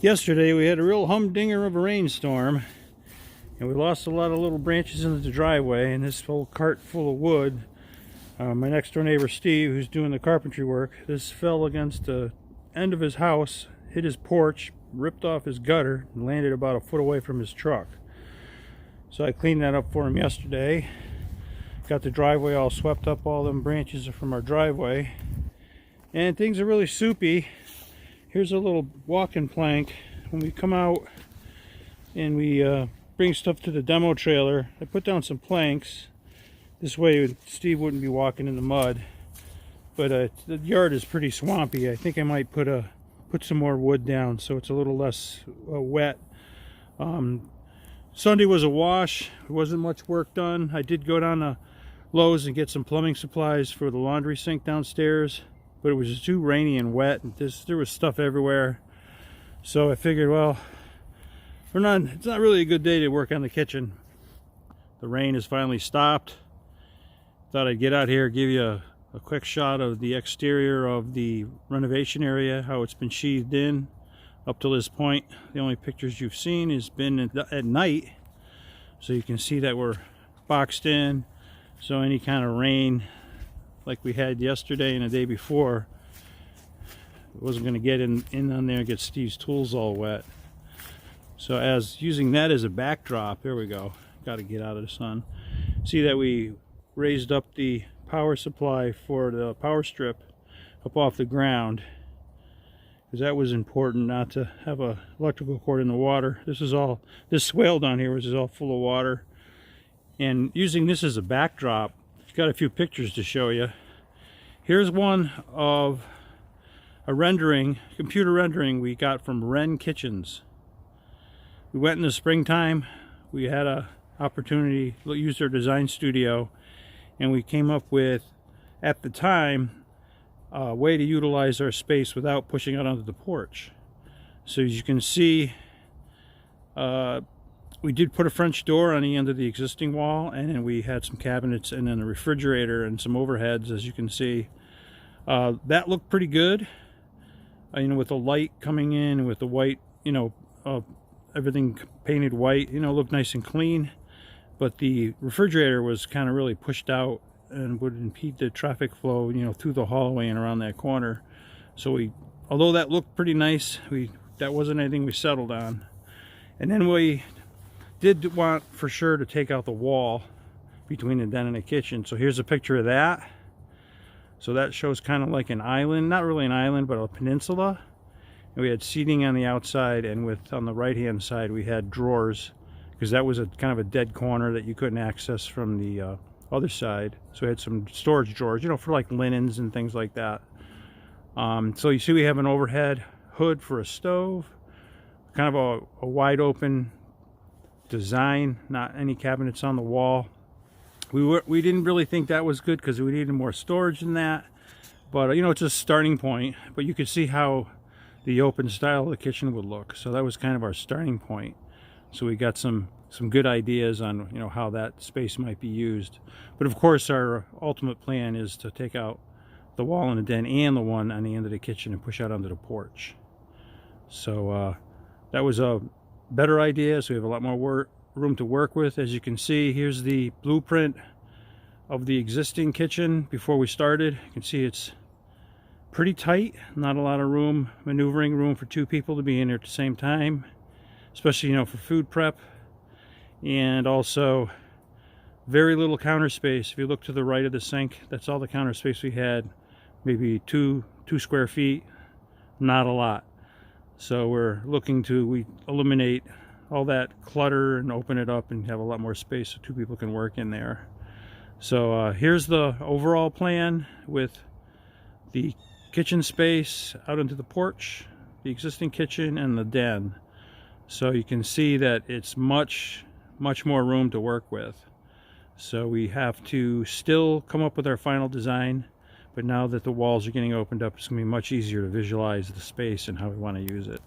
Yesterday we had a real humdinger of a rainstorm, and we lost a lot of little branches into the driveway, and this whole cart full of wood. My next door neighbor Steve, who's doing the carpentry work, this fell against the end of his house, hit his porch, ripped off his gutter, and landed about a foot away from his truck. So I cleaned that up for him yesterday. Got the driveway all swept up, all them branches are from our driveway. And things are really soupy. Here's a little walking plank. When we come out and we bring stuff to the demo trailer, I put down some planks. This way Steve wouldn't be walking in the mud. But the yard is pretty swampy. I think I might put some more wood down so it's a little less wet. Sunday was a wash. There wasn't much work done. I did go down to Lowe's and get some plumbing supplies for the laundry sink downstairs, but it was just too rainy and wet. There was stuff everywhere. So I figured, well, it's not really a good day to work on the kitchen. The rain has finally stopped. Thought I'd get out here, give you a quick shot of the exterior of the renovation area, how it's been sheathed in up to this point. The only pictures you've seen has been at night, so you can see that we're boxed in. So any kind of rain like we had yesterday and the day before, it wasn't going to get in on there and get Steve's tools all wet. So using that as a backdrop, there we go, got to get out of the sun. See that we raised up the power supply for the power strip up off the ground, because that was important, not to have a electrical cord in the water. This swale down here was all full of water. And using this as a backdrop, I've got a few pictures to show you. Here's one of a computer rendering we got from Wren Kitchens. We went in the springtime. We had an opportunity to use their design studio, and we came up with, at the time, a way to utilize our space without pushing out onto the porch. So as you can see, we did put a French door on the end of the existing wall, and then we had some cabinets and then a refrigerator and some overheads, as you can see. That looked pretty good, with the light coming in, with the white, everything painted white, looked nice and clean. But the refrigerator was kind of really pushed out and would impede the traffic flow, through the hallway and around that corner. So although that looked pretty nice, that wasn't anything we settled on. And then we did want for sure to take out the wall between the den and the kitchen. So here's a picture of that. So that shows kind of like an island, not really an island, but a peninsula. And we had seating on the outside, and on the right hand side we had drawers, because that was kind of a dead corner that you couldn't access from the other side. So we had some storage drawers, for like linens and things like that. So you see we have an overhead hood for a stove, kind of a wide open design, not any cabinets on the wall. We didn't really think that was good because we needed more storage than that, but it's a starting point. But you could see how the open style of the kitchen would look, so that was kind of our starting point. So we got some good ideas on how that space might be used. But of course our ultimate plan is to take out the wall in the den and the one on the end of the kitchen and push out onto the porch. So that was a better idea, so we have a lot more room to work with. As you can see, here's the blueprint of the existing kitchen before we started. You can see it's pretty tight, not a lot of maneuvering room for two people to be in there at the same time, especially for food prep. And also very little counter space. If you look to the right of the sink, that's all the counter space we had, maybe two square feet, not a lot. So we're looking to eliminate all that clutter and open it up and have a lot more space so two people can work in there. So here's the overall plan with the kitchen space out into the porch, the existing kitchen, and the den. So you can see that it's much more room to work with. So we have to still come up with our final design, but now that the walls are getting opened up, it's going to be much easier to visualize the space and how we want to use it.